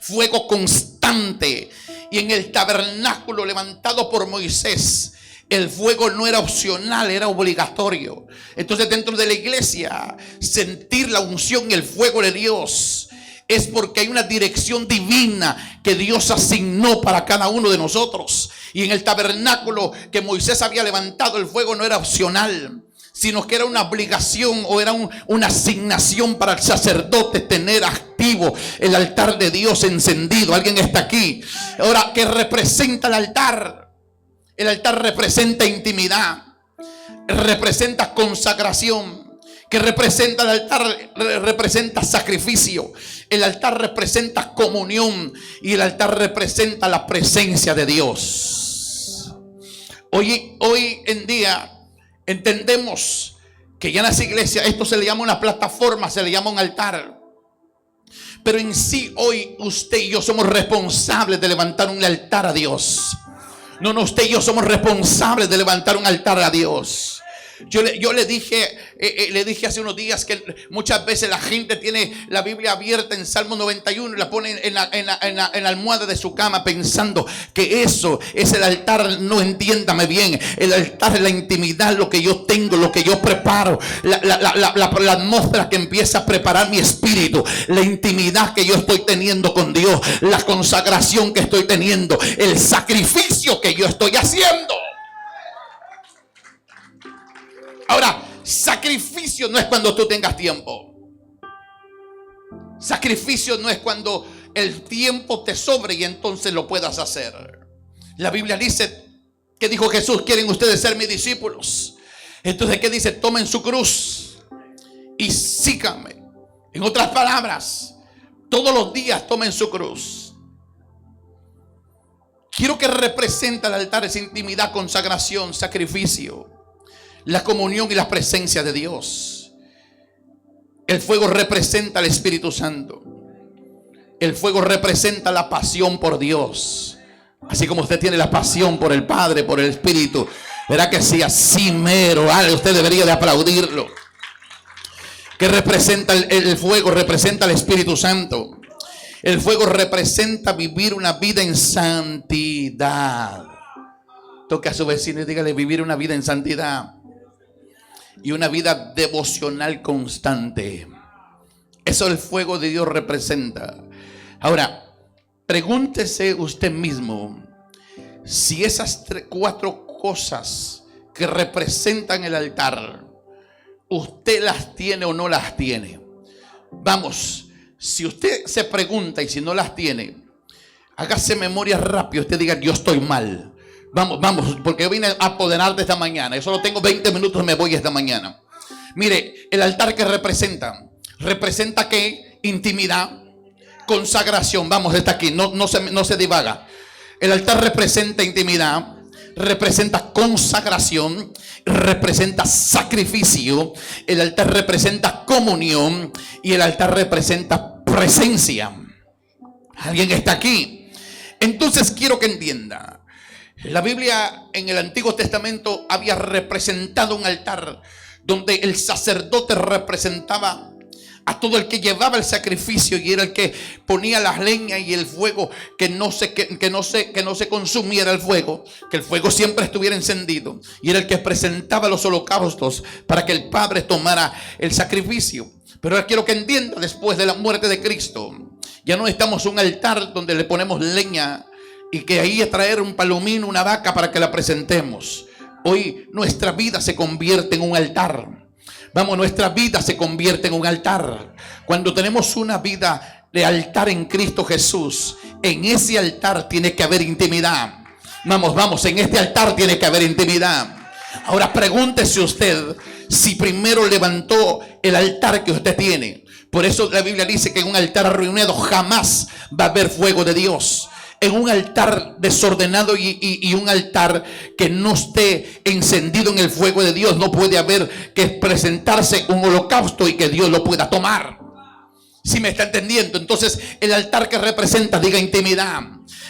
fuego constante. Y en el tabernáculo levantado por Moisés, el fuego no era opcional, era obligatorio. Entonces, dentro de la iglesia, sentir la unción y el fuego de Dios es porque hay una dirección divina que Dios asignó para cada uno de nosotros. Y en el tabernáculo que Moisés había levantado, el fuego no era opcional, sino que era una obligación o era una asignación para el sacerdote tener activo el altar de Dios encendido. ¿Alguien está aquí? Ahora, ¿qué representa el altar? El altar representa intimidad, representa consagración. Que representa el altar, representa sacrificio. El altar representa comunión y el altar representa la presencia de Dios. Hoy en día entendemos que ya en las iglesias esto se le llama una plataforma, se le llama un altar. Pero en sí hoy usted y yo somos responsables de levantar un altar a Dios. No, usted y yo somos responsables de levantar un altar a Dios. Yo le dije hace unos días que muchas veces la gente tiene la Biblia abierta en Salmo 91 y la pone en la almohada de su cama pensando que eso es el altar. No, entiéndame bien, el altar es la intimidad, lo que yo tengo, lo que yo preparo, la atmósfera que empieza a preparar mi espíritu, la intimidad que yo estoy teniendo con Dios, la consagración que estoy teniendo, el sacrificio que yo estoy haciendo. Ahora, sacrificio no es cuando tú tengas tiempo. Sacrificio no es cuando el tiempo te sobre y entonces lo puedas hacer. La Biblia dice, que dijo Jesús, ¿quieren ustedes ser mis discípulos? Entonces, ¿qué dice? Tomen su cruz y síganme. En otras palabras, todos los días tomen su cruz. Quiero que represente el altar esa intimidad, consagración, sacrificio, la comunión y la presencia de Dios. El fuego representa al Espíritu Santo. El fuego representa la pasión por Dios. Así como usted tiene la pasión por el Padre, por el Espíritu. ¿Verdad que sí? Así mero. Usted debería de aplaudirlo. ¿Qué representa el fuego? Representa al Espíritu Santo. El fuego representa vivir una vida en santidad. Toque a su vecino y dígale: vivir una vida en santidad y una vida devocional constante. Eso el fuego de Dios representa. Ahora, pregúntese usted mismo si esas 4 cosas que representan el altar, usted las tiene o no las tiene. Vamos, si usted se pregunta y si no las tiene, hágase memoria rápido. Usted diga: yo estoy mal. Vamos, porque yo vine a apoderarte esta mañana. Yo solo tengo 20 minutos, me voy esta mañana. Mire, el altar que representa ¿qué? Intimidad, consagración. Vamos, está aquí, no se divaga. El altar representa intimidad, representa consagración, representa sacrificio. El altar representa comunión y el altar representa presencia. ¿Alguien está aquí? Entonces quiero que entienda. La Biblia en el Antiguo Testamento había representado un altar donde el sacerdote representaba a todo el que llevaba el sacrificio y era el que ponía las leñas y el fuego, que no se consumiera el fuego, que el fuego siempre estuviera encendido, y era el que presentaba los holocaustos para que el Padre tomara el sacrificio. Pero ahora quiero que entienda, después de la muerte de Cristo, ya no estamos en un altar donde le ponemos leña y que ahí a traer un palomino, una vaca para que la presentemos. Hoy nuestra vida se convierte en un altar. Vamos, nuestra vida se convierte en un altar. Cuando tenemos una vida de altar en Cristo Jesús, en ese altar tiene que haber intimidad. Vamos, en este altar tiene que haber intimidad. Ahora pregúntese usted si primero levantó el altar que usted tiene. Por eso la Biblia dice que en un altar arruinado jamás va a haber fuego de Dios. En un altar desordenado y un altar que no esté encendido en el fuego de Dios, no puede haber que presentarse un holocausto y que Dios lo pueda tomar. ¿Sí me está entendiendo? Entonces el altar que representa, diga intimidad.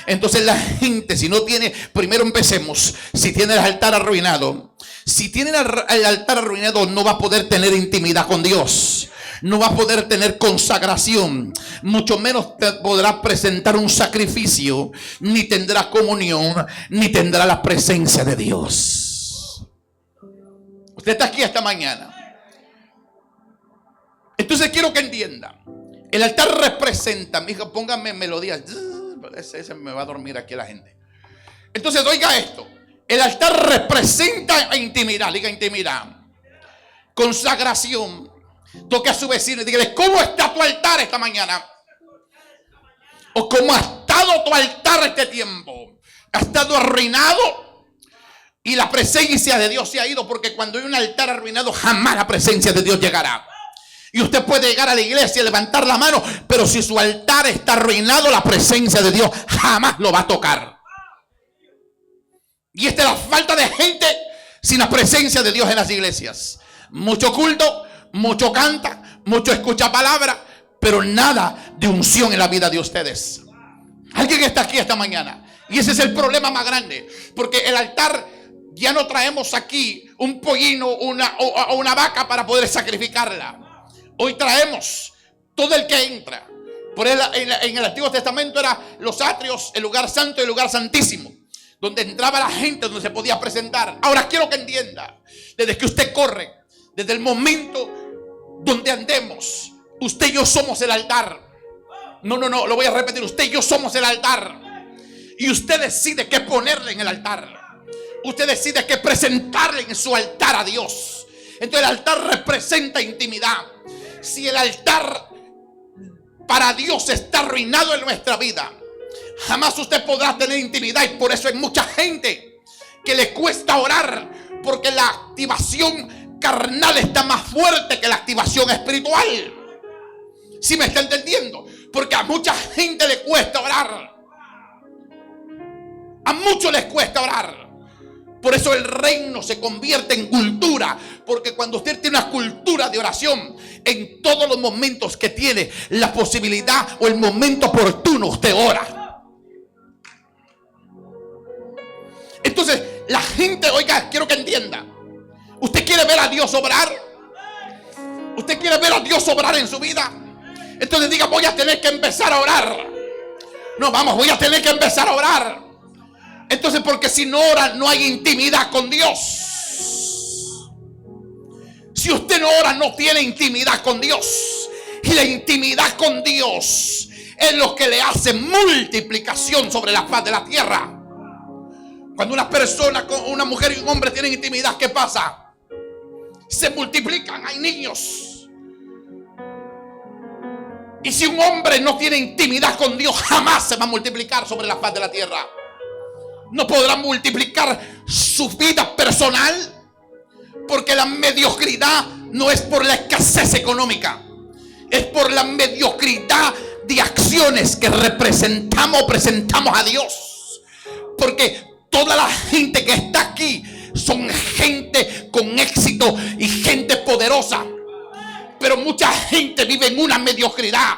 Entonces la gente, si no tiene, primero empecemos, si tiene el altar arruinado, si tiene el altar arruinado, no va a poder tener intimidad con Dios. no va a poder tener consagración, mucho menos podrá presentar un sacrificio, ni tendrá comunión, ni tendrá la presencia de Dios. Usted está aquí esta mañana. Entonces quiero que entienda, el altar representa, mija, póngame melodías, ese me va a dormir aquí la gente. Entonces oiga esto, el altar representa intimidad, diga intimidad, consagración. Toque a su vecino y dígale: ¿cómo está tu altar esta mañana? O ¿cómo ha estado tu altar este tiempo? ¿Ha estado arruinado? Y la presencia de Dios se ha ido, porque cuando hay un altar arruinado, jamás la presencia de Dios llegará. Y usted puede llegar a la iglesia y levantar la mano, pero si su altar está arruinado, la presencia de Dios jamás lo va a tocar. Y esta es la falta de gente sin la presencia de Dios en las iglesias. Mucho culto, mucho canta, mucho escucha palabra, pero nada de unción en la vida de ustedes. Alguien está aquí esta mañana, y ese es el problema más grande, porque el altar, ya no traemos aquí un pollino o una vaca para poder sacrificarla. Hoy traemos todo el que entra. Por en el Antiguo Testamento eran los atrios, el lugar santo y el lugar santísimo, donde entraba la gente, donde se podía presentar. Ahora quiero que entienda, desde que usted corre, desde el momento donde andemos, usted y yo somos el altar. No, lo voy a repetir. Usted y yo somos el altar. Y usted decide qué ponerle en el altar. Usted decide qué presentarle en su altar a Dios. Entonces el altar representa intimidad. Si el altar para Dios está arruinado en nuestra vida, jamás usted podrá tener intimidad. Y por eso hay mucha gente que le cuesta orar, porque la activación carnal está más fuerte que la activación espiritual. ¿Sí me está entendiendo? Porque a mucha gente le cuesta orar. A muchos les cuesta orar. Por eso el reino se convierte en cultura, porque cuando usted tiene una cultura de oración, en todos los momentos que tiene la posibilidad o el momento oportuno, usted ora. Entonces la gente, oiga, quiero que entienda, ¿usted quiere ver a Dios obrar? ¿Usted quiere ver a Dios obrar en su vida? Entonces diga: voy a tener que empezar a orar. No, vamos, voy a tener que empezar a orar. Entonces, porque si no ora, no hay intimidad con Dios. Si usted no ora, no tiene intimidad con Dios. Y la intimidad con Dios es lo que le hace multiplicación sobre la faz de la tierra. Cuando una persona, una mujer y un hombre tienen intimidad, ¿qué pasa? Se multiplican, hay niños. Y si un hombre no tiene intimidad con Dios, jamás se va a multiplicar sobre la faz de la tierra. No podrá multiplicar su vida personal, porque la mediocridad no es por la escasez económica, es por la mediocridad de acciones que presentamos a Dios. Porque toda la gente que está aquí son gente con éxito y gente poderosa, pero mucha gente vive en una mediocridad,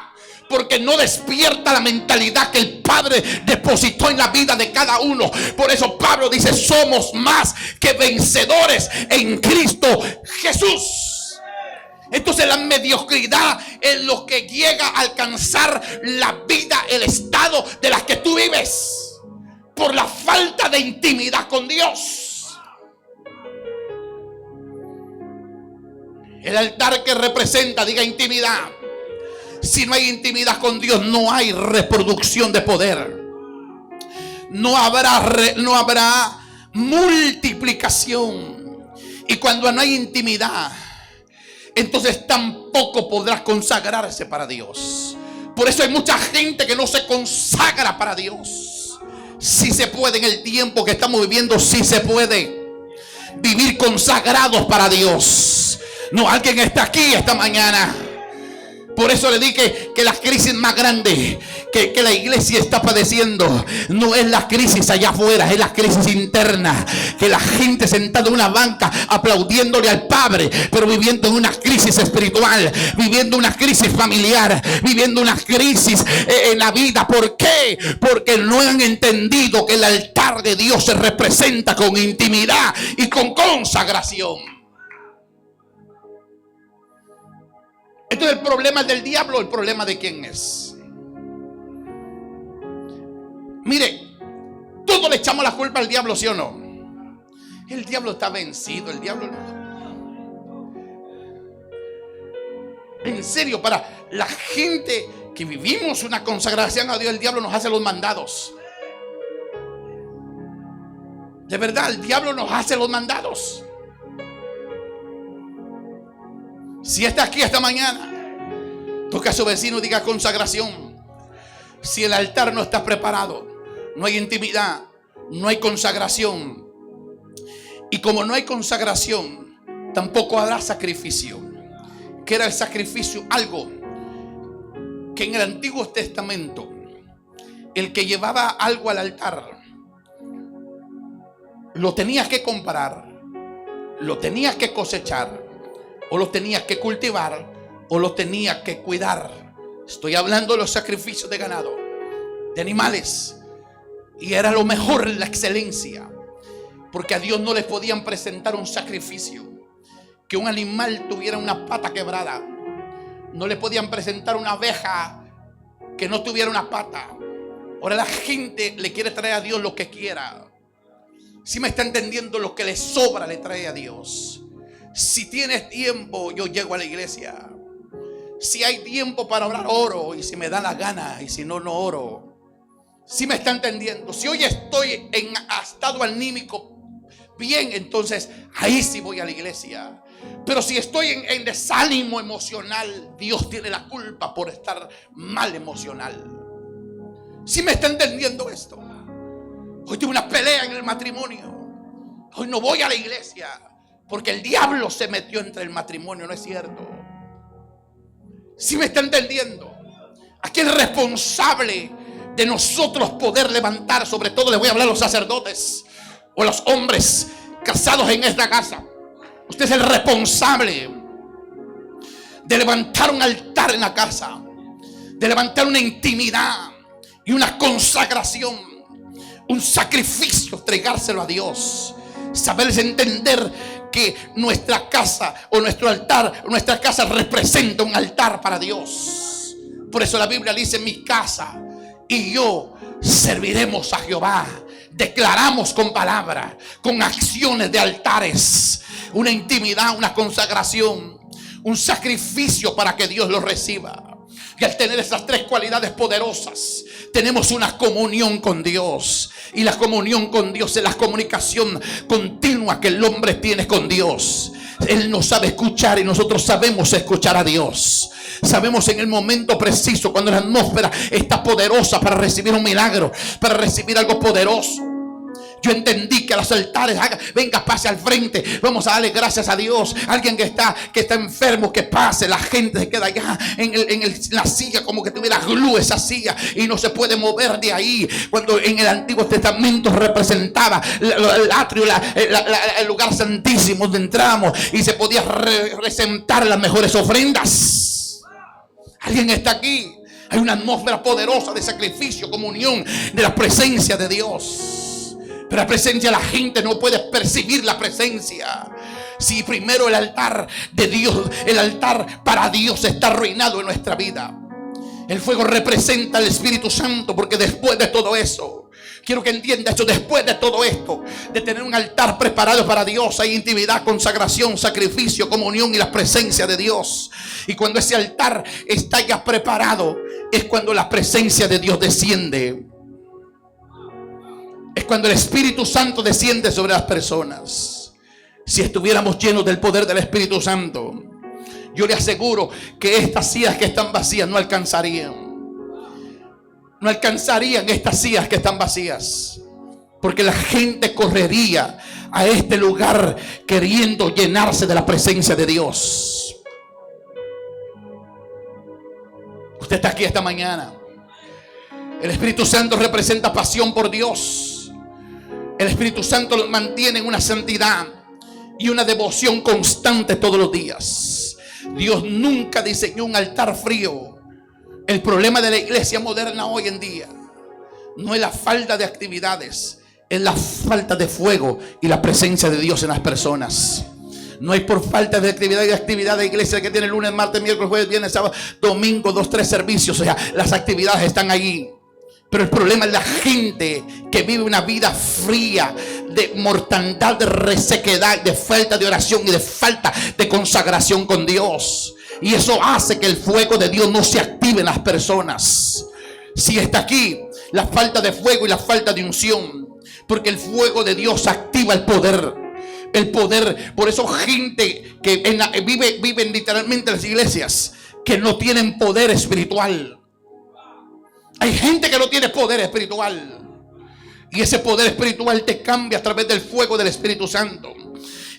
porque no despierta la mentalidad que el Padre depositó en la vida de cada uno. Por eso Pablo dice: somos más que vencedores en Cristo Jesús. Entonces la mediocridad es lo que llega a alcanzar la vida, el estado de las que tú vives, por la falta de intimidad con Dios. El altar que representa, diga intimidad. Si no hay intimidad con Dios, no hay reproducción de poder. No habrá multiplicación. Y cuando no hay intimidad, entonces tampoco podrás consagrarse para Dios. Por eso hay mucha gente que no se consagra para Dios. Sí se puede, en el tiempo que estamos viviendo, sí se puede vivir consagrados para Dios. No, alguien está aquí esta mañana. Por eso le dije que la crisis más grande que la iglesia está padeciendo no es la crisis allá afuera, es la crisis interna. Que la gente sentada en una banca aplaudiéndole al Padre, pero viviendo en una crisis espiritual, viviendo una crisis familiar, viviendo una crisis en la vida. ¿Por qué? Porque no han entendido que el altar de Dios se representa con intimidad y con consagración. Entonces, ¿el problema es del diablo o el problema de quién es? Mire, todos le echamos la culpa al diablo, ¿sí o no? El diablo está vencido, el diablo no. En serio, para la gente que vivimos una consagración a Dios, el diablo nos hace los mandados. De verdad, el diablo nos hace los mandados. Si está aquí esta mañana, toca a su vecino y diga consagración. Si el altar no está preparado, no hay intimidad, no hay consagración. Y como no hay consagración, tampoco habrá sacrificio. ¿Qué era el sacrificio? Algo que en el Antiguo Testamento, el que llevaba algo al altar, lo tenías que comprar, lo tenías que cosechar, o lo tenías que cultivar, o lo tenías que cuidar. Estoy hablando de los sacrificios de ganado, de animales. Y era lo mejor, la excelencia, porque a Dios no le podían presentar un sacrificio que un animal tuviera una pata quebrada. No le podían presentar una abeja que no tuviera una pata. Ahora la gente le quiere traer a Dios lo que quiera. Si me está entendiendo, lo que le sobra le trae a Dios. Si tienes tiempo, yo llego a la iglesia. Si hay tiempo para orar, oro. Y si me da la gana, y si no, no oro. Si me está entendiendo, si hoy estoy en estado anímico bien, entonces ahí sí voy a la iglesia. Pero si estoy en desánimo emocional, Dios tiene la culpa por estar mal emocional. Si me está entendiendo esto. Hoy tuve una pelea en el matrimonio. Hoy no voy a la iglesia porque el diablo se metió entre el matrimonio. No es cierto. Si me está entendiendo. Aquí el responsable de nosotros poder levantar, sobre todo le voy a hablar a los sacerdotes o a los hombres casados en esta casa. Usted es el responsable de levantar un altar en la casa, de levantar una intimidad y una consagración, un sacrificio, entregárselo a Dios. Saber entender que nuestra casa o nuestro altar, nuestra casa representa un altar para Dios. Por eso la Biblia dice: mi casa y yo serviremos a Jehová. Declaramos con palabra, con acciones de altares, una intimidad, una consagración, un sacrificio para que Dios lo reciba. Y al tener esas tres cualidades poderosas, tenemos una comunión con Dios. Y la comunión con Dios es la comunicación continua que el hombre tiene con Dios. Él no sabe escuchar y nosotros sabemos escuchar a Dios. Sabemos en el momento preciso, cuando la atmósfera está poderosa para recibir un milagro, para recibir algo poderoso. Yo entendí que a los altares, venga, pase al frente, vamos a darle gracias a Dios. Alguien que está enfermo, que pase. La gente se queda allá en la silla, como que tuviera glue esa silla, y no se puede mover de ahí. Cuando en el Antiguo Testamento representaba el atrio, el lugar santísimo donde entramos, y se podía presentar las mejores ofrendas. Alguien está aquí. Hay una atmósfera poderosa de sacrificio, comunión, de la presencia de Dios. Pero la presencia, la gente no puede percibir la presencia si primero el altar de Dios, el altar para Dios está arruinado en nuestra vida. El fuego representa al Espíritu Santo, porque después de todo eso, quiero que entienda esto, después de todo esto, de tener un altar preparado para Dios, hay intimidad, consagración, sacrificio, comunión y la presencia de Dios. Y cuando ese altar está ya preparado, es cuando la presencia de Dios desciende. Es cuando el Espíritu Santo desciende sobre las personas. Si estuviéramos llenos del poder del Espíritu Santo, yo le aseguro que estas sillas que están vacías no alcanzarían. No alcanzarían estas sillas que están vacías. Porque la gente correría a este lugar queriendo llenarse de la presencia de Dios. Usted está aquí esta mañana. El Espíritu Santo representa pasión por Dios. El Espíritu Santo los mantiene en una santidad y una devoción constante todos los días. Dios nunca diseñó un altar frío. El problema de la iglesia moderna hoy en día no es la falta de actividades, es la falta de fuego y la presencia de Dios en las personas. No hay por falta de actividad de iglesia que tiene lunes, martes, miércoles, jueves, viernes, sábado, domingo, 2, 3 servicios. O sea, las actividades están allí. Pero el problema es la gente que vive una vida fría, de mortandad, de resequedad, de falta de oración y de falta de consagración con Dios. Y eso hace que el fuego de Dios no se active en las personas. Si está aquí la falta de fuego y la falta de unción, porque el fuego de Dios activa el poder. El poder. Por eso gente que viven literalmente en las iglesias que no tienen poder espiritual. Hay gente que no tiene poder espiritual. Y ese poder espiritual te cambia a través del fuego del Espíritu Santo.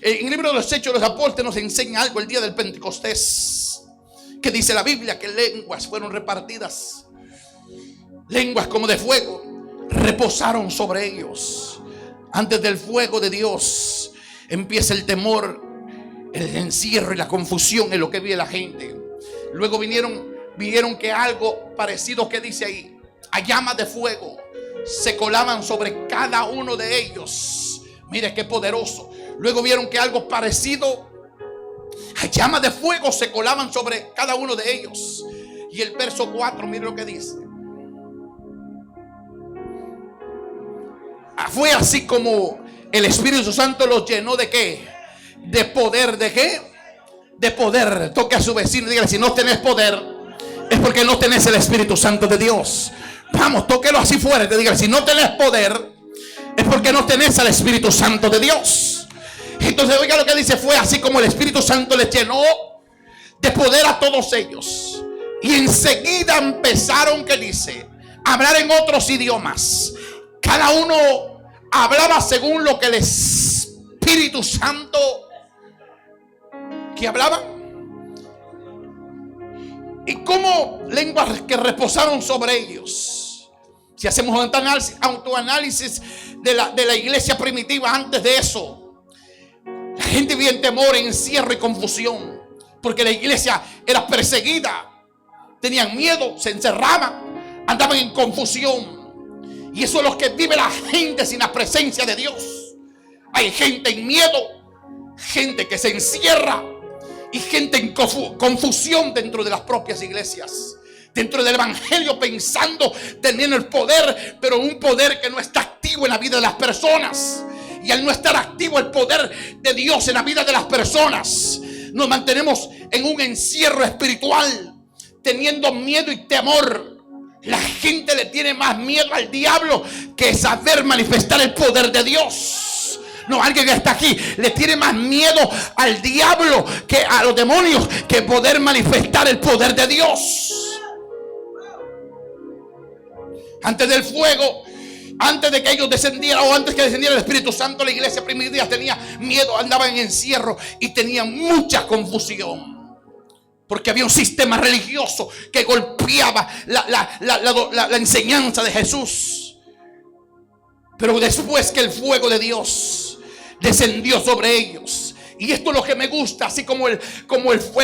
En el libro de los Hechos de los Apóstoles nos enseña algo el día del Pentecostés. Que dice la Biblia que lenguas fueron repartidas. Lenguas como de fuego reposaron sobre ellos. Antes del fuego de Dios empieza el temor, el encierro y la confusión en lo que vive la gente. Luego vieron que algo parecido, que dice ahí, a llamas de fuego se colaban sobre cada uno de ellos. Mire qué poderoso. Luego vieron que algo parecido a llamas de fuego se colaban sobre cada uno de ellos. Y el verso 4, mire lo que dice. Fue así como el Espíritu Santo los llenó de ¿qué? De poder. ¿De qué? De poder. Toque a su vecino y dígale: si no tenés poder, es porque no tenés el Espíritu Santo de Dios. Vamos, tóquelo así fuerte. Dígale: si no tenés poder, es porque no tenés al Espíritu Santo de Dios. Entonces oiga lo que dice: fue así como el Espíritu Santo les llenó de poder a todos ellos. Y enseguida empezaron, ¿qué dice? A hablar en otros idiomas. Cada uno hablaba según lo que el Espíritu Santo que hablaba. Y como lenguas que reposaron sobre ellos. Si hacemos un autoanálisis de la iglesia primitiva antes de eso, la gente vivía en temor, encierro y confusión, porque la iglesia era perseguida, tenían miedo, se encerraban, andaban en confusión. Y eso es lo que vive la gente sin la presencia de Dios. Hay gente en miedo, gente que se encierra y gente en confusión dentro de las propias iglesias, dentro del evangelio, pensando, teniendo el poder, pero un poder que no está activo en la vida de las personas. Y al no estar activo el poder de Dios en la vida de las personas, nos mantenemos en un encierro espiritual, teniendo miedo y temor. La gente le tiene más miedo al diablo que saber manifestar el poder de Dios. No, alguien que está aquí le tiene más miedo al diablo que a los demonios, que poder manifestar el poder de Dios. Antes del fuego, antes de que ellos descendieran, o antes que descendiera el Espíritu Santo, la iglesia primitiva tenía miedo, andaba en encierro y tenía mucha confusión. Porque había un sistema religioso que golpeaba la enseñanza de Jesús. Pero después que el fuego de Dios descendió sobre ellos, y esto es lo que me gusta, así como el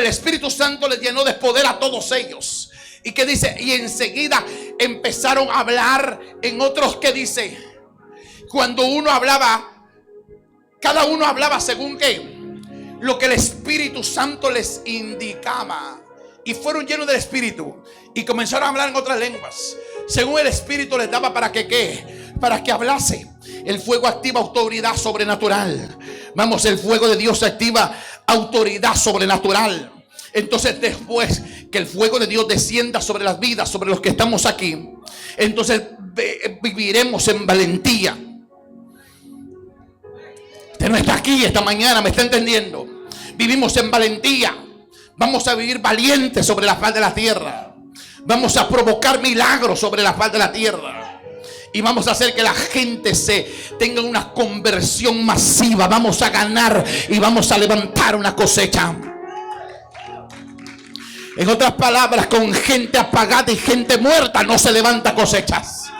Espíritu Santo les llenó de poder a todos ellos. Y que dice, y enseguida empezaron a hablar en otros, que dice, cuando uno hablaba, cada uno hablaba según qué, lo que el Espíritu Santo les indicaba. Y fueron llenos del Espíritu y comenzaron a hablar en otras lenguas según el Espíritu les daba. ¿Para que qué? Para que hablase. El fuego activa autoridad sobrenatural. Vamos, el fuego de Dios activa autoridad sobrenatural. Entonces, después que el fuego de Dios descienda sobre las vidas, sobre los que estamos aquí, entonces viviremos en valentía. Usted no está aquí esta mañana, ¿me está entendiendo? Vivimos en valentía. Vamos a vivir valientes sobre la faz de la tierra. Vamos a provocar milagros sobre la faz de la tierra. Y vamos a hacer que la gente tenga una conversión masiva. Vamos a ganar y vamos a levantar una cosecha. En otras palabras, con gente apagada y gente muerta no se levanta cosechas.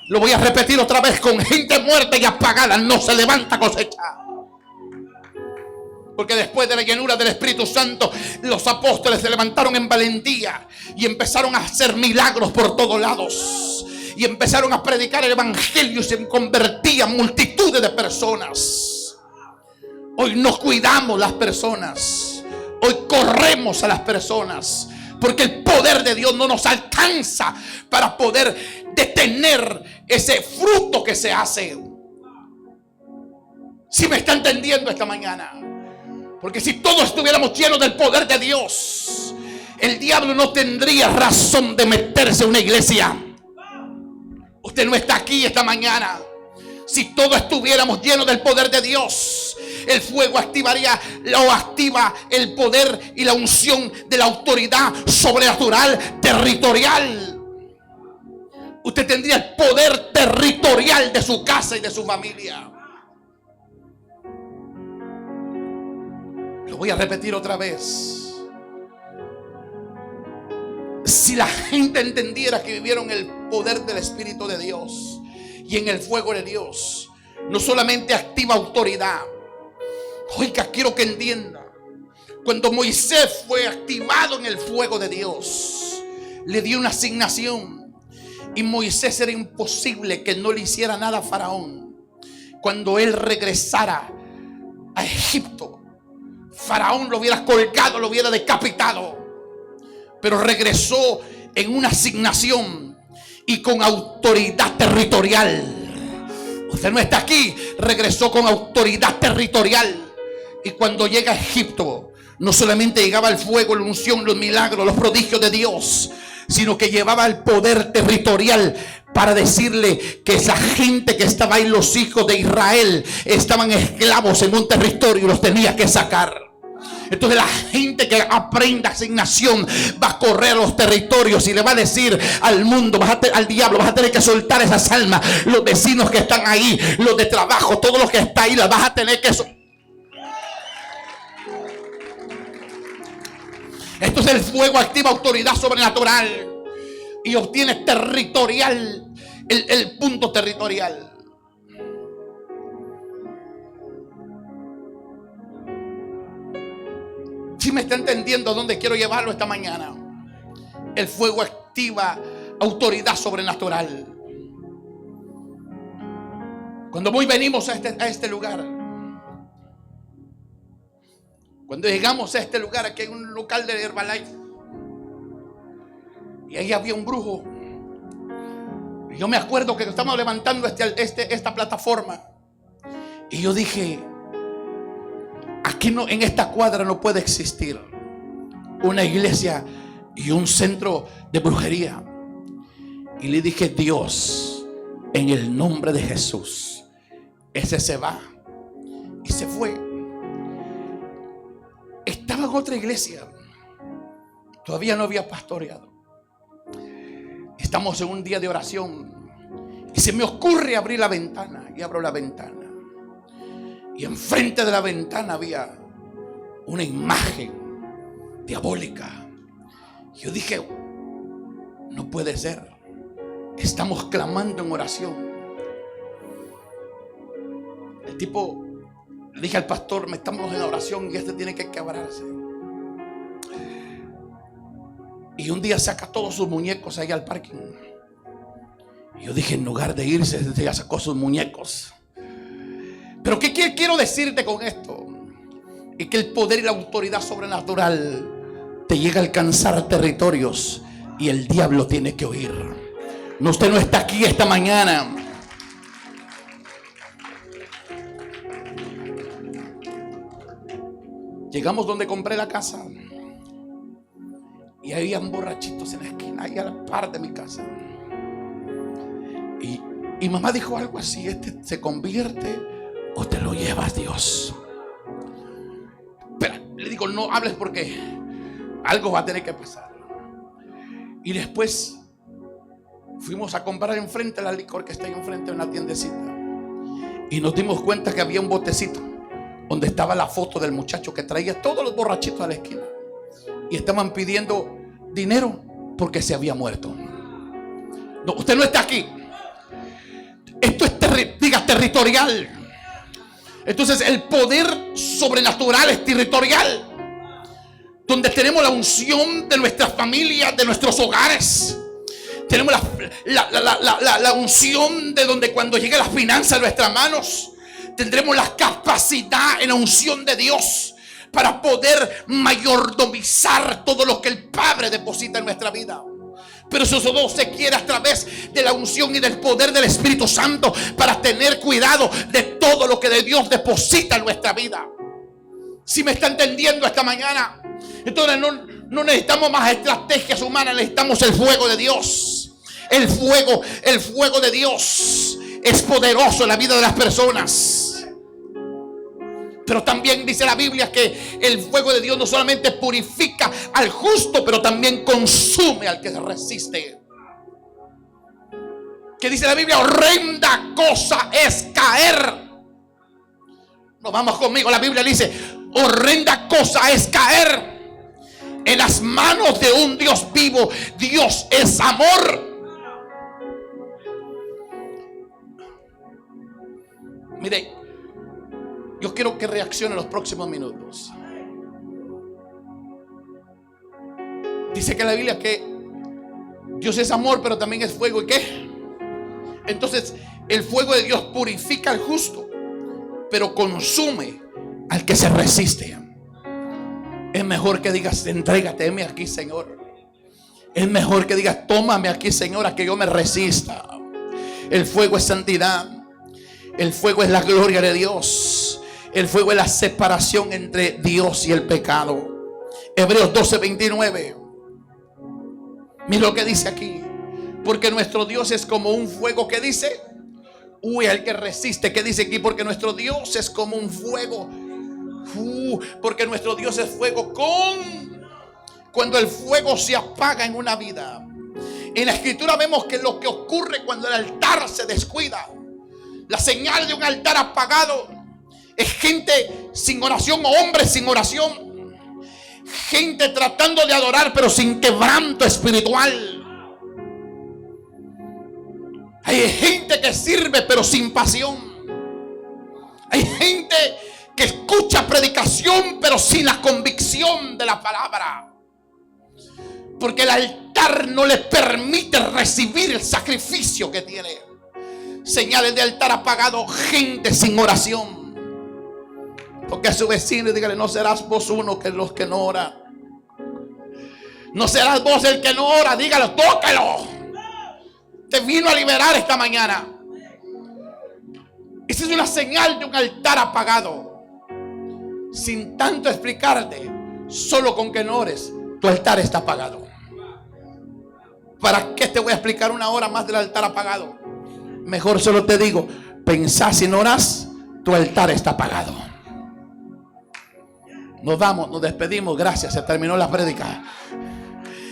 Lo voy a repetir otra vez: con gente muerta y apagada no se levanta cosecha. Porque después de la llenura del Espíritu Santo, los apóstoles se levantaron en valentía y empezaron a hacer milagros por todos lados. Y empezaron a predicar el evangelio y se convertían multitudes de personas. Hoy nos cuidamos las personas. Hoy corremos a las personas. Porque el poder de Dios no nos alcanza para poder detener ese fruto que se hace. Si me está entendiendo esta mañana. Porque si todos estuviéramos llenos del poder de Dios, el diablo no tendría razón de meterse en una iglesia. Usted no está aquí esta mañana. Si todos estuviéramos llenos del poder de Dios, el fuego activa el poder y la unción de la autoridad sobrenatural territorial. Usted tendría el poder territorial de su casa y de su familia. Lo voy a repetir otra vez. Si la gente entendiera que vivieron el poder del Espíritu de Dios y en el fuego de Dios, no solamente activa autoridad. Oiga, quiero que entienda. Cuando Moisés fue activado en el fuego de Dios, le dio una asignación. Y Moisés era imposible que no le hiciera nada a Faraón. Cuando él regresara a Egipto, Faraón lo hubiera colgado, lo hubiera decapitado. Pero regresó en una asignación y con autoridad territorial. Usted no está aquí. Regresó con autoridad territorial. Y cuando llega a Egipto, no solamente llegaba el fuego, la unción, los milagros, los prodigios de Dios, sino que llevaba el poder territorial para decirle que esa gente que estaba ahí, los hijos de Israel, estaban esclavos en un territorio y los tenía que sacar. Entonces la gente que aprenda asignación va a correr a los territorios y le va a decir al mundo, al diablo, vas a tener que soltar esas almas. Los vecinos que están ahí, los de trabajo, todos los que están ahí, las vas a tener que soltar. Entonces el fuego activa autoridad sobrenatural y obtiene territorial, el punto territorial. Si me está entendiendo dónde quiero llevarlo esta mañana. El fuego activa autoridad sobrenatural. Cuando venimos a este lugar, cuando llegamos a este lugar, aquí hay un local de Herbalife y ahí había un brujo. Y yo me acuerdo que estamos levantando esta plataforma y yo dije, aquí no, en esta cuadra no puede existir una iglesia y un centro de brujería. Y le dije, Dios, en el nombre de Jesús, ese se va. Y se fue. Estaba en otra iglesia. Todavía no había pastoreado. Estamos en un día de oración y se me ocurre abrir la ventana. Y abro la ventana. Y enfrente de la ventana había una imagen diabólica. Yo dije, no puede ser. Estamos clamando en oración. El tipo, le dije al pastor, estamos en oración y este tiene que quebrarse. Y un día saca todos sus muñecos ahí al parking. Y yo dije, en lugar de irse, ya sacó sus muñecos. Pero ¿qué quiero decirte con esto? Es que el poder y la autoridad sobrenatural te llega a alcanzar territorios y el diablo tiene que huir. No, usted no está aquí esta mañana. Llegamos donde compré la casa y habían borrachitos en la esquina, ahí a la par de mi casa. Y mamá dijo algo así, este se convierte o te lo llevas, Dios. Pero le digo, no hables porque algo va a tener que pasar. Y después fuimos a comprar enfrente la licor que está ahí enfrente de una tiendecita. Y nos dimos cuenta que había un botecito donde estaba la foto del muchacho que traía todos los borrachitos a la esquina. Y estaban pidiendo dinero porque se había muerto. No, usted no está aquí. Esto es territorial. Entonces el poder sobrenatural es territorial. Donde tenemos la unción de nuestras familias, de nuestros hogares. Tenemos la unción de donde cuando llegue las finanzas a nuestras manos. Tendremos la capacidad en la unción de Dios para poder mayordomizar todo lo que el Padre deposita en nuestra vida. Pero eso solo se quiere a través de la unción y del poder del Espíritu Santo, para tener cuidado de todo lo que de Dios deposita en nuestra vida. Si me está entendiendo esta mañana, entonces no necesitamos más estrategias humanas, necesitamos el fuego de Dios. El fuego de Dios es poderoso en la vida de las personas. Pero también dice la Biblia que el fuego de Dios no solamente purifica al justo, pero también consume al que se resiste. Que dice la Biblia: horrenda cosa es caer. No, vamos conmigo, la Biblia dice: horrenda cosa es caer en las manos de un Dios vivo. Dios es amor. Mire, yo quiero que reaccione en los próximos minutos. Dice que la Biblia que Dios es amor, pero también es fuego. ¿Y qué? Entonces, el fuego de Dios purifica al justo, pero consume al que se resiste. Es mejor que digas: entrégateme aquí, Señor. Es mejor que digas: tómame aquí, Señor, a que yo me resista. El fuego es santidad. El fuego es la gloria de Dios. El fuego es la separación entre Dios y el pecado. Hebreos 12:29. Mira lo que dice aquí: porque nuestro Dios es como un fuego. ¿Qué dice? Uy, al que resiste. ¿Qué dice aquí? Porque nuestro Dios es como un fuego. Porque nuestro Dios es fuego. Cuando el fuego se apaga en una vida. En la Escritura vemos que lo que ocurre cuando el altar se descuida. La señal de un altar apagado es gente sin oración, o hombres sin oración. Gente tratando de adorar pero sin quebranto espiritual. Hay gente que sirve pero sin pasión. Hay gente que escucha predicación pero sin la convicción de la palabra. Porque el altar no le permite recibir el sacrificio que tiene. Señales de altar apagado: gente sin oración. Porque a su vecino dígale: no serás vos uno que los que no oran. No serás vos el que no ora. Dígalo, tócalo. Te vino a liberar esta mañana. Esa es una señal de un altar apagado. Sin tanto explicarte, solo con que no ores, tu altar está apagado. ¿Para qué te voy a explicar una hora más del altar apagado? Mejor solo te digo: pensá, si no oras, tu altar está apagado. Nos vamos, nos despedimos. Gracias, se terminó la prédica.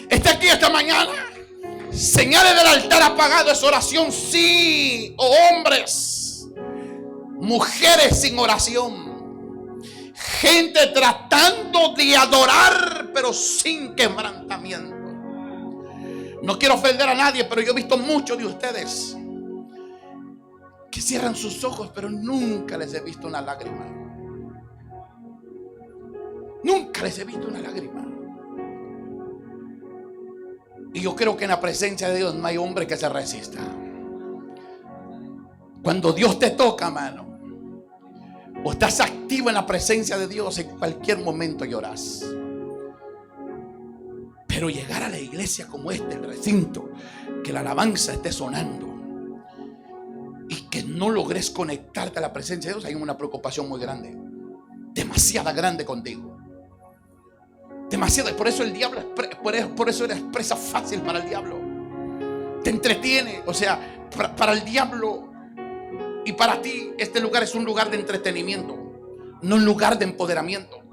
Está aquí esta mañana. Señales del altar apagado es oración, sí. O hombres, mujeres sin oración. Gente tratando de adorar pero sin quebrantamiento. No quiero ofender a nadie, pero yo he visto muchos de ustedes que cierran sus ojos, pero nunca les he visto una lágrima. Nunca les he visto una lágrima. Y yo creo que en la presencia de Dios no hay hombre que se resista. Cuando Dios te toca, mano, o estás activo en la presencia de Dios, en cualquier momento lloras. Pero llegar a la iglesia como este, el recinto, que la alabanza esté sonando y que no logres conectarte a la presencia de Dios, hay una preocupación muy grande, demasiada grande contigo. Demasiado. Por eso el diablo, por eso eres presa fácil para el diablo. Te entretiene. O sea, para el diablo y para ti, este lugar es un lugar de entretenimiento, no un lugar de empoderamiento.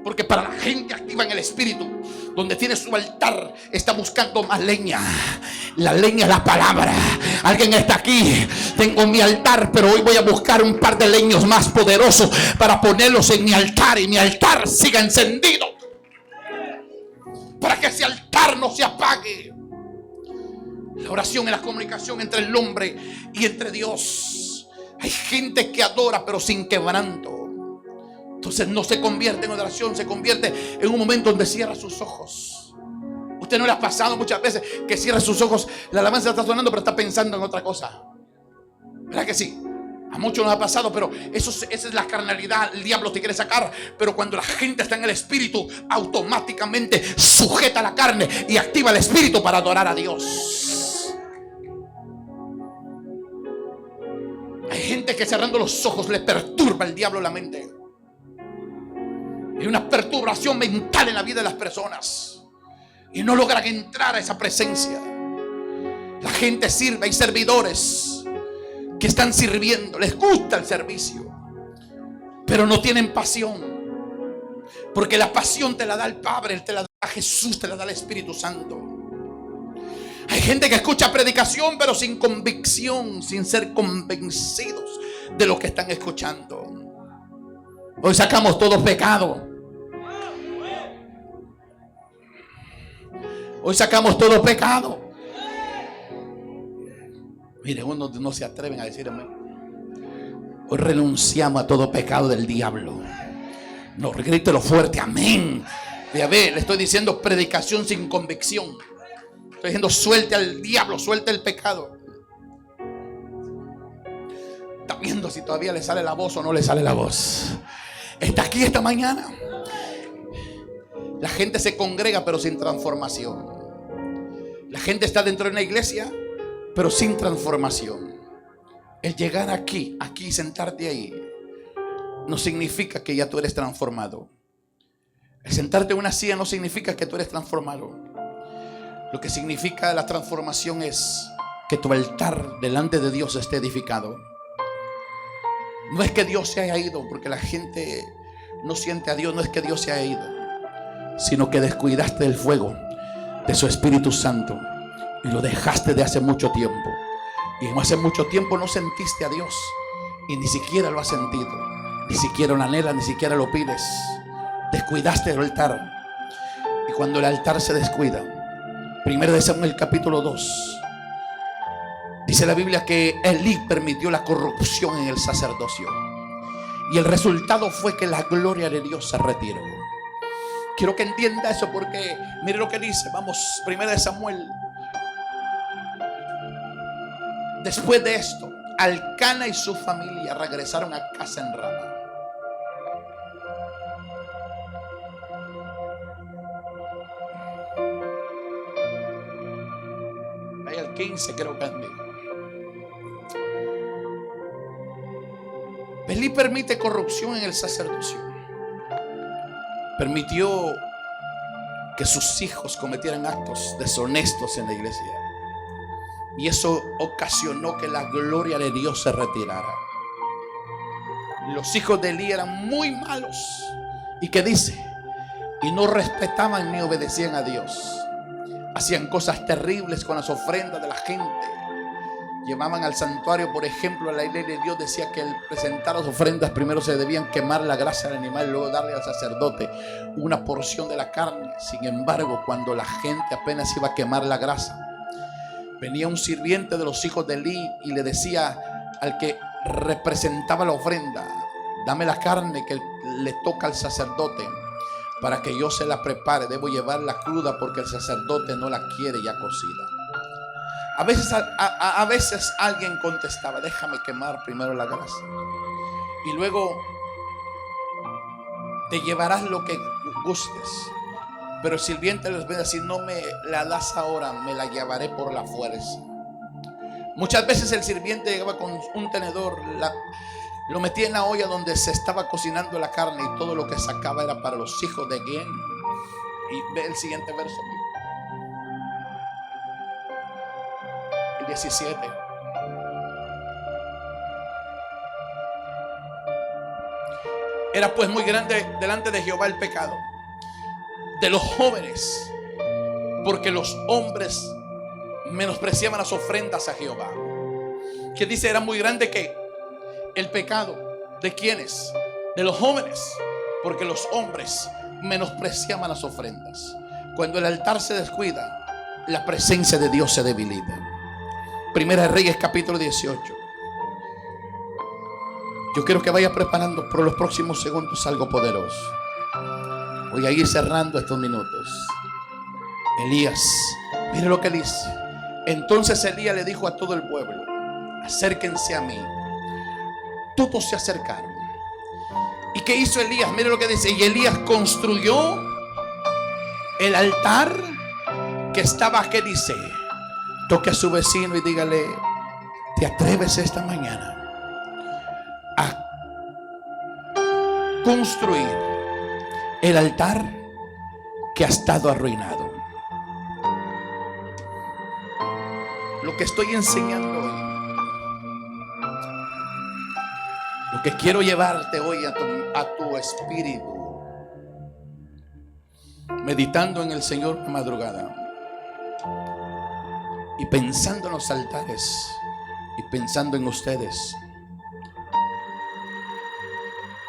Porque para la gente activa en el espíritu, donde tiene su altar, está buscando más leña. La leña es la palabra. Alguien está aquí: tengo mi altar, pero hoy voy a buscar un par de leños más poderosos para ponerlos en mi altar, y mi altar siga encendido, para que ese altar no se apague. La oración es la comunicación entre el hombre y entre Dios. Hay gente que adora pero sin quebranto. Entonces no se convierte en oración, se convierte en un momento donde cierra sus ojos. ¿Usted no le ha pasado muchas veces que cierra sus ojos, la alabanza está sonando pero está pensando en otra cosa? ¿Verdad que sí? A muchos nos ha pasado, pero esa es la carnalidad. El diablo te quiere sacar. Pero cuando la gente está en el espíritu, automáticamente sujeta la carne y activa el espíritu para adorar a Dios. Hay gente que cerrando los ojos le perturba el diablo la mente. Hay una perturbación mental en la vida de las personas y no logran entrar a esa presencia. La gente sirve, hay servidores que están sirviendo, les gusta el servicio, pero no tienen pasión, porque la pasión te la da el Padre, te la da Jesús, te la da el Espíritu Santo. Hay gente que escucha predicación pero sin convicción, sin ser convencidos de lo que están escuchando. Hoy sacamos todo pecado. Hoy sacamos todo pecado. Mire, unos no se atreven a decirme. Hoy renunciamos a todo pecado del diablo. No, grítelo fuerte, amén. A ver, le estoy diciendo predicación sin convicción. Estoy diciendo suelte al diablo, suelte el pecado. Está viendo si todavía le sale la voz o no le sale la voz. Está aquí esta mañana. La gente se congrega pero sin transformación. La gente está dentro de una iglesia pero sin transformación. El llegar aquí y sentarte ahí no significa que ya tú eres transformado. El sentarte en una silla no significa que tú eres transformado. Lo que significa la transformación es que tu altar delante de Dios esté edificado. No es que Dios se haya ido, porque la gente no siente a Dios. No es que Dios se haya ido, sino que descuidaste el fuego de su Espíritu Santo y lo dejaste de hace mucho tiempo. Y hace mucho tiempo no sentiste a Dios y ni siquiera lo has sentido, ni siquiera lo anhelas, ni siquiera lo pides. Descuidaste el altar. Y cuando el altar se descuida, 1 Samuel capítulo 2, dice la Biblia que Elí permitió la corrupción en el sacerdocio y el resultado fue que la gloria de Dios se retiró. Quiero que entienda eso, porque mire lo que dice. Vamos, 1 Samuel. Después de esto, Elcana y su familia regresaron a casa en Rama. Ahí al 15 creo que es mío. Elí permite corrupción en el sacerdocio. Permitió que sus hijos cometieran actos deshonestos en la iglesia. Y eso ocasionó que la gloria de Dios se retirara. Los hijos de Elí eran muy malos. ¿Y qué dice? Y no respetaban ni obedecían a Dios. Hacían cosas terribles con las ofrendas de la gente. Llevaban al santuario, por ejemplo, a la ley de Dios decía que al presentar las ofrendas primero se debían quemar la grasa del animal y luego darle al sacerdote una porción de la carne. Sin embargo, cuando la gente apenas iba a quemar la grasa, venía un sirviente de los hijos de Elí y le decía al que representaba la ofrenda: dame la carne que le toca al sacerdote para que yo se la prepare. Debo llevarla cruda porque el sacerdote no la quiere ya cocida. A veces alguien contestaba: déjame quemar primero la grasa y luego te llevarás lo que gustes. Pero el sirviente les viene a decir: no me la das ahora, me la llevaré por la fuerza. Muchas veces el sirviente llegaba con un tenedor, lo metía en la olla donde se estaba cocinando la carne y todo lo que sacaba era para los hijos de Guen. Y ve el siguiente verso, el 17. Era pues muy grande delante de Jehová el pecado de los jóvenes, porque los hombres menospreciaban las ofrendas a Jehová. Que dice, era muy grande que el pecado de quienes, de los jóvenes, porque los hombres menospreciaban las ofrendas. Cuando el altar se descuida, la presencia de Dios se debilita. Primera de Reyes capítulo 18. Yo quiero que vaya preparando por los próximos segundos algo poderoso. Voy a ir cerrando estos minutos. Elías, mire lo que dice. Entonces Elías le dijo a todo el pueblo: acérquense a mí. todos se acercaron. ¿Y qué hizo Elías? Mire lo que dice. Y Elías construyó el altar que estaba, ¿qué dice? Toque a su vecino y dígale: ¿te atreves esta mañana a construir el altar que ha estado arruinado? Lo que estoy enseñando hoy, lo que quiero llevarte hoy a tu espíritu, meditando en el Señor de madrugada y pensando en los altares y pensando en ustedes,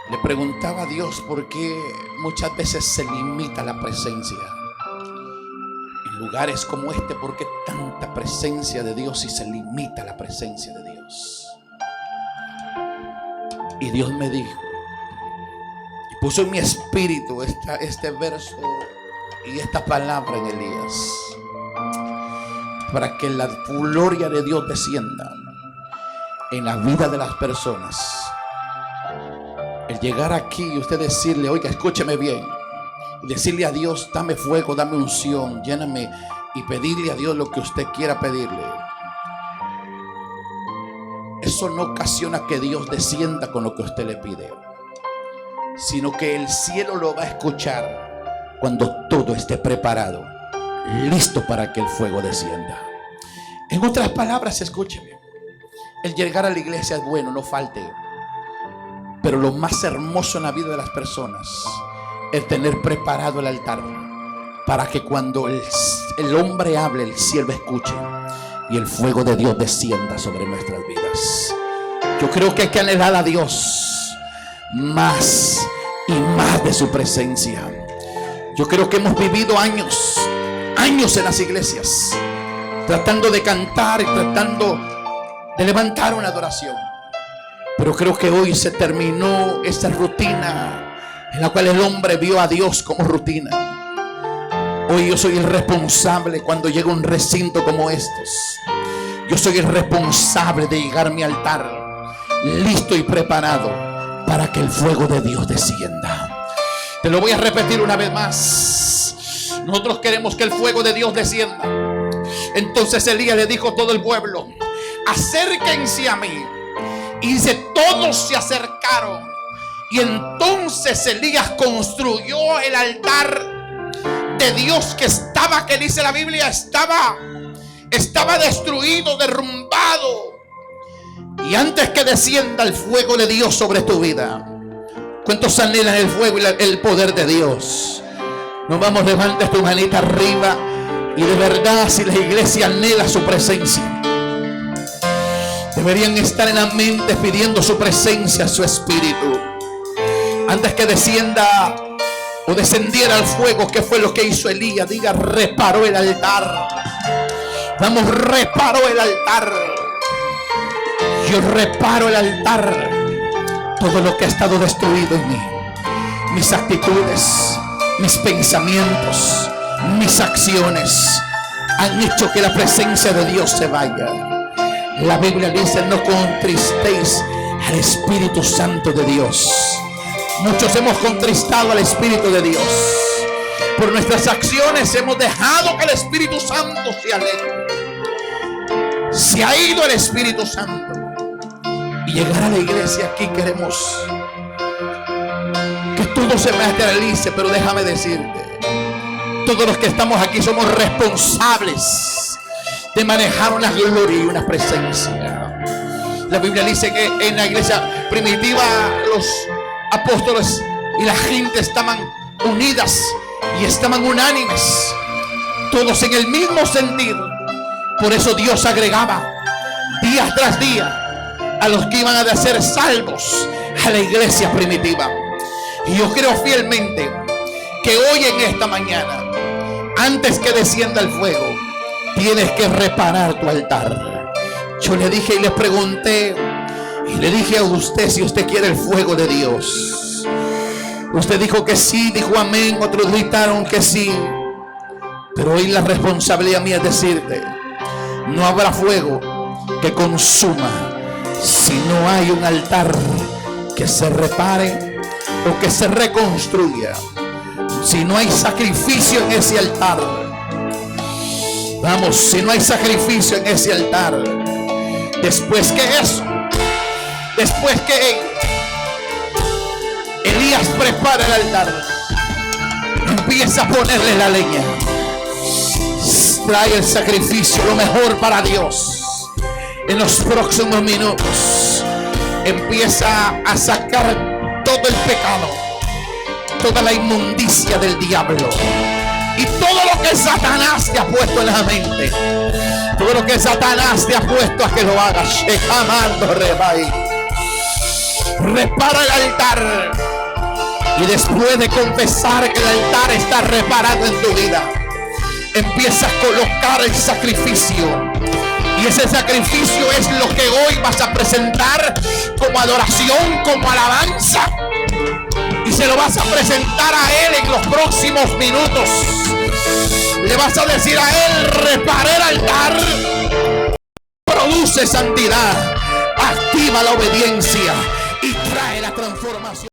le preguntaba a Dios por qué muchas veces se limita la presencia en lugares como este. ¿Por qué tanta presencia de Dios y se limita la presencia de Dios? Y Dios me dijo y puso en mi espíritu este verso y esta palabra en Elías, para que la gloria de Dios descienda en la vida de las personas. El llegar aquí y usted decirle: oiga, escúcheme bien, y decirle a Dios: dame fuego, dame unción, lléname, y pedirle a Dios lo que usted quiera pedirle. Eso no ocasiona que Dios descienda con lo que usted le pide, sino que el cielo lo va a escuchar cuando todo esté preparado, listo para que el fuego descienda. En otras palabras, escúcheme, el llegar a la iglesia es bueno, no falte, pero lo más hermoso en la vida de las personas es tener preparado el altar para que cuando el hombre hable, el cielo escuche y el fuego de Dios descienda sobre nuestras vidas. Yo creo que hay que anhelar a Dios más y más de su presencia. Yo creo que hemos vivido años en las iglesias tratando de cantar y tratando de levantar una adoración, pero creo que hoy se terminó esa rutina en la cual el hombre vio a Dios como rutina. Hoy yo soy el responsable cuando llega a un recinto como estos. Yo soy el responsable de llegar a mi altar listo y preparado para que el fuego de Dios descienda. Te lo voy a repetir una vez más. Nosotros queremos que el fuego de Dios descienda. Entonces Elías le dijo a todo el pueblo: acérquense a mí. Y dice, todos se acercaron. Y entonces Elías construyó el altar de Dios que estaba, que dice la Biblia, estaba destruido, derrumbado. Y antes que descienda el fuego de Dios sobre tu vida, ¿cuántos anhelan el fuego y el poder de Dios? Nos vamos, levantes tu manita arriba. Y de verdad, si la iglesia anhela su presencia, deberían estar en la mente pidiendo su presencia, su espíritu. Antes que descienda o descendiera el fuego, ¿qué fue lo que hizo Elías? Diga: reparó el altar. Vamos, reparó el altar. Yo reparo el altar. Todo lo que ha estado destruido en mí, mis actitudes, mis pensamientos, mis acciones, han hecho que la presencia de Dios se vaya. La Biblia dice: no contristéis al Espíritu Santo de Dios. Muchos hemos contristado al Espíritu de Dios. Por nuestras acciones hemos dejado que el Espíritu Santo se aleje. Se ha ido el Espíritu Santo. Y llegar a la iglesia aquí queremos que todo se materialice, pero déjame decirte, todos los que estamos aquí somos responsables de manejar una gloria y una presencia. La Biblia dice que en la iglesia primitiva los apóstoles y la gente estaban unidas y estaban unánimes, todos en el mismo sentido. Por eso Dios agregaba día tras día a los que iban a ser salvos a la iglesia primitiva. Y yo creo fielmente que hoy, en esta mañana, antes que descienda el fuego, tienes que reparar tu altar. Yo le dije y le pregunté y le dije a usted si usted quiere el fuego de Dios. Usted dijo que sí, dijo amén, otros gritaron que sí. Pero hoy la responsabilidad mía es decirte: no habrá fuego que consuma Si no hay un altar que se repare o que se reconstruya, si no hay sacrificio en ese altar, vamos, si no hay sacrificio en ese altar, después que eso, después que Elías prepara el altar, empieza a ponerle la leña, trae el sacrificio, lo mejor para Dios. En los próximos minutos empieza a sacar todo el pecado, toda la inmundicia del diablo y todo lo que Satanás te ha puesto en la mente, todo lo que Satanás te ha puesto a que lo hagas. Repara el altar, y después de confesar que el altar está reparado en tu vida, empieza a colocar el sacrificio. Y ese sacrificio es lo que hoy vas a presentar como adoración, como alabanza. Y se lo vas a presentar a Él en los próximos minutos. Le vas a decir a Él: repara el altar, produce santidad, activa la obediencia y trae la transformación.